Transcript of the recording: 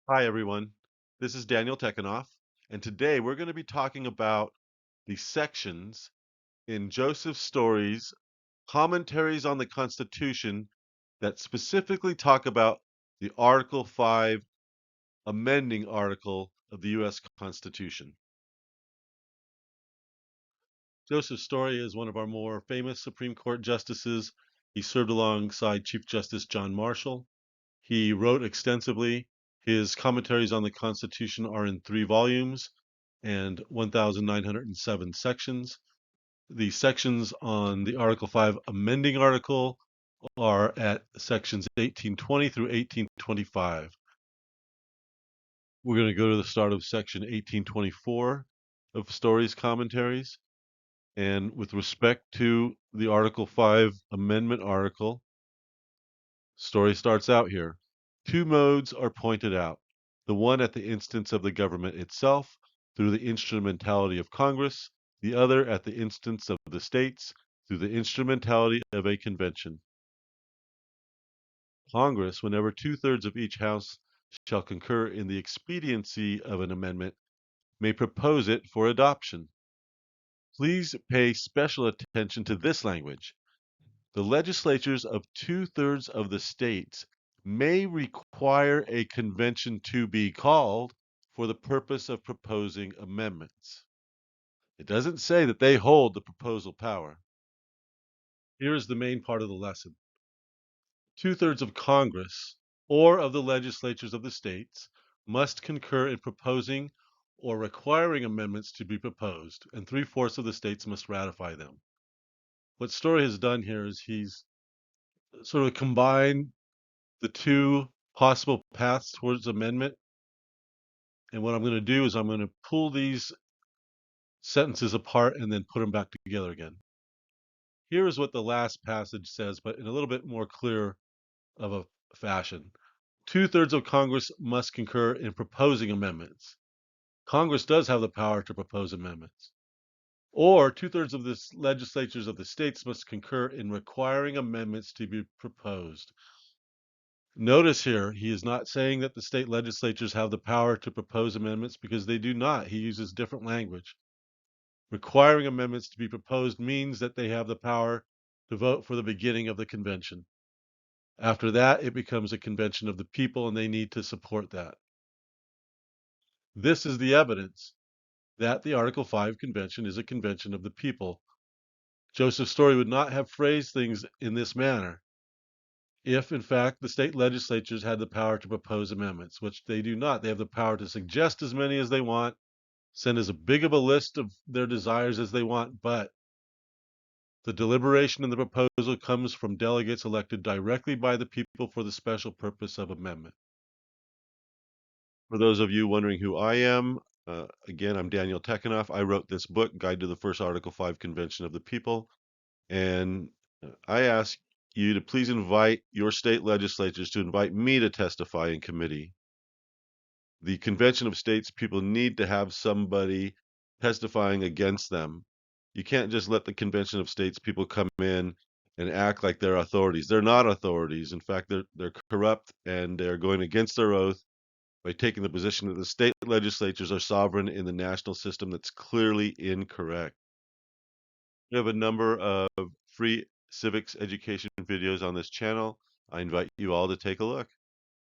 Hi, everyone. This is Daniel Tekanoff, and today we're going to be talking about the sections in Joseph Story's Commentaries on the Constitution that specifically talk about the Article 5 amending article of the U.S. Constitution. Joseph Story is one of our more famous Supreme Court justices. He served alongside Chief Justice John Marshall. He wrote extensively. His commentaries on the Constitution are in 3 volumes and 1,907 sections. The sections on the Article 5 amending article are at sections 1820 through 1825. We're going to go to the start of section 1824 of Story's commentaries. And with respect to the Article 5 amendment article, Story starts out here. Two modes are pointed out. The one at the instance of the government itself, through the instrumentality of Congress, the other at the instance of the states, through the instrumentality of a convention. Congress, whenever 2/3 of each House shall concur in the expediency of an amendment, may propose it for adoption. Please pay special attention to this language. The legislatures of 2/3 of the states may require a convention to be called for the purpose of proposing amendments. It doesn't say that they hold the proposal power. Here is the main part of the lesson. 2/3 of Congress or of the legislatures of the states must concur in proposing or requiring amendments to be proposed, and 3/4 of the states must ratify them. What Story has done here is he's sort of combined the two possible paths towards amendment. And what I'm going to do is I'm going to pull these sentences apart and then put them back together again. Here is what the last passage says, but in a little bit more clear of a fashion. 2/3 of Congress must concur in proposing amendments. Congress does have the power to propose amendments. Or 2/3 of the legislatures of the states must concur in requiring amendments to be proposed. Notice here, he is not saying that the state legislatures have the power to propose amendments because they do not. He uses different language. Requiring amendments to be proposed means that they have the power to vote for the beginning of the convention. After that, it becomes a convention of the people, and they need to support that. This is the evidence that the Article 5 convention is a convention of the people. Joseph Story would not have phrased things in this manner if, in fact, the state legislatures had the power to propose amendments, which they do not. They have the power to suggest as many as they want, send as big of a list of their desires as they want, but the deliberation and the proposal comes from delegates elected directly by the people for the special purpose of amendment. For those of you wondering who I am, again, I'm Daniel Tekanoff. I wrote this book, Guide to the First Article 5 Convention of the People, and I ask you to please invite your state legislatures to invite me to testify in committee. The Convention of States people need to have somebody testifying against them. You can't just let the Convention of States people come in and act like they're authorities. They're not authorities. In fact, they're corrupt and they're going against their oath by taking the position that the state legislatures are sovereign in the national system. That's clearly incorrect. We have a number of free civics education videos on this channel. I invite you all to take a look.